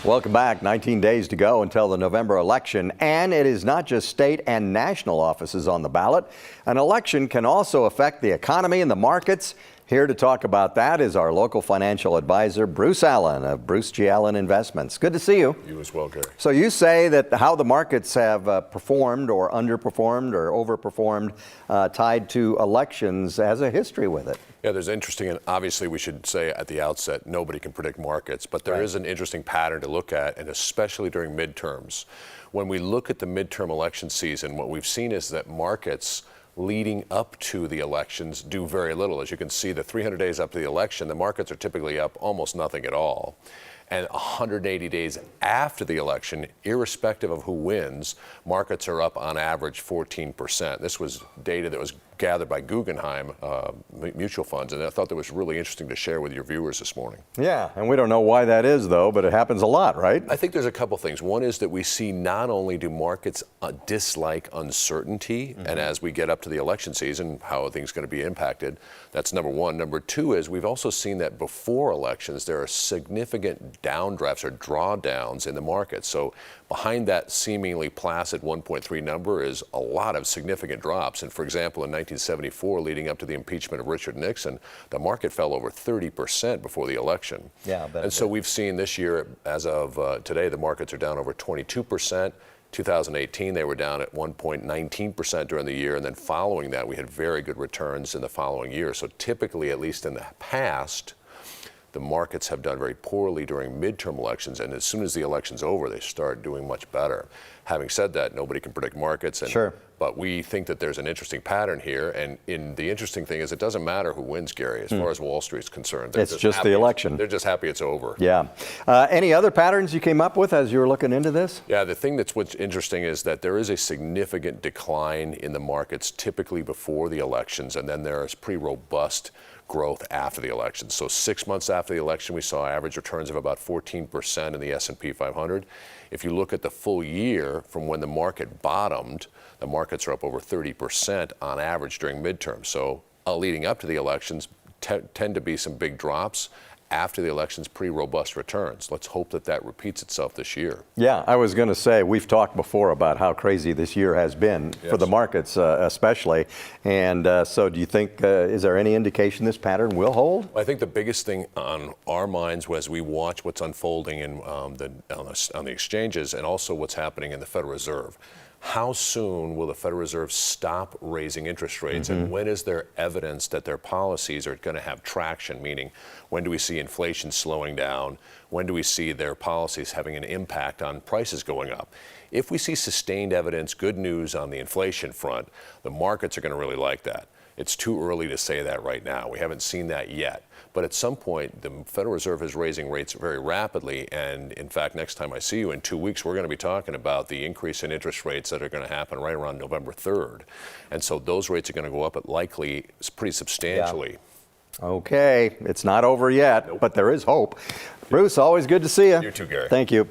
Welcome back. 19 days to go until the November election, and it is not just state and national offices on the ballot. An election can also affect the economy and the markets. Here to talk about that is our local financial advisor, Bruce Allen of Bruce G. Allen Investments. Good to see you. You as well, Gary. So you say that how the markets have performed or underperformed or overperformed tied to elections has a history with it. Yeah, there's interesting, and obviously we should say at the outset, nobody can predict markets, but there is an interesting pattern to look at, and especially during midterms. When we look at the midterm election season, what we've seen is that markets leading up to the elections do very little. As you can see, the 300 days up to the election, the markets are typically up almost nothing at all. And 180 days after the election, irrespective of who wins, markets are up on average 14%. This was data that was gathered by Guggenheim mutual funds, and I thought that was really interesting to share with your viewers this morning. Yeah, and we don't know why that is, though, but it happens a lot, right? I think there's a couple things. One is that we see not only do markets dislike uncertainty, and as we get up to the election season, how are things going to be impacted? That's number one. Number two is we've also seen that before elections, there are significant downdrafts or drawdowns in the market. So behind that seemingly placid 1.3 number is a lot of significant drops. And for example, in 1974, leading up to the impeachment of Richard Nixon, the market fell over 30% before the election. Yeah, and so we've seen this year, as of today, the markets are down over 22%. 2018, they were down at 1.19% during the year, and then following that, we had very good returns in the following year. So typically, at least in the past, the markets have done very poorly during midterm elections, and as soon as the election's over, they start doing much better. Having said that, nobody can predict markets, but we think that there's an interesting pattern here, and the interesting thing is it doesn't matter who wins, Gary, as far as Wall Street's concerned. It's just the election. They're just happy it's over. Yeah. Any other patterns you came up with as you were looking into this? Yeah, the thing what's interesting is that there is a significant decline in the markets typically before the elections, and then there is pretty robust growth after the election. So 6 months after the election, we saw average returns of about 14% in the S&P 500. If you look at the full year from when the market bottomed, the markets are up over 30% on average during midterms. So leading up to the elections tend to be some big drops. After the elections, pretty robust returns. Let's hope that that repeats itself this year. Yeah, I was going to say, we've talked before about how crazy this year has been for the markets especially. And so do you think, is there any indication this pattern will hold? I think the biggest thing on our minds as we watch what's unfolding on the exchanges and also what's happening in the Federal Reserve. How soon will the Federal Reserve stop raising interest rates, and when is there evidence that their policies are going to have traction? Meaning, when do we see inflation slowing down? When do we see their policies having an impact on prices going up? If we see sustained evidence, good news on the inflation front, the markets are going to really like that. It's too early to say that right now. We haven't seen that yet. But at some point, the Federal Reserve is raising rates very rapidly. And in fact, next time I see you in 2 weeks, we're going to be talking about the increase in interest rates that are going to happen right around November 3rd. And so those rates are going to go up likely pretty substantially. Yeah. Okay, it's not over yet, but there is hope. Bruce, always good to see you. You too, Gary. Thank you.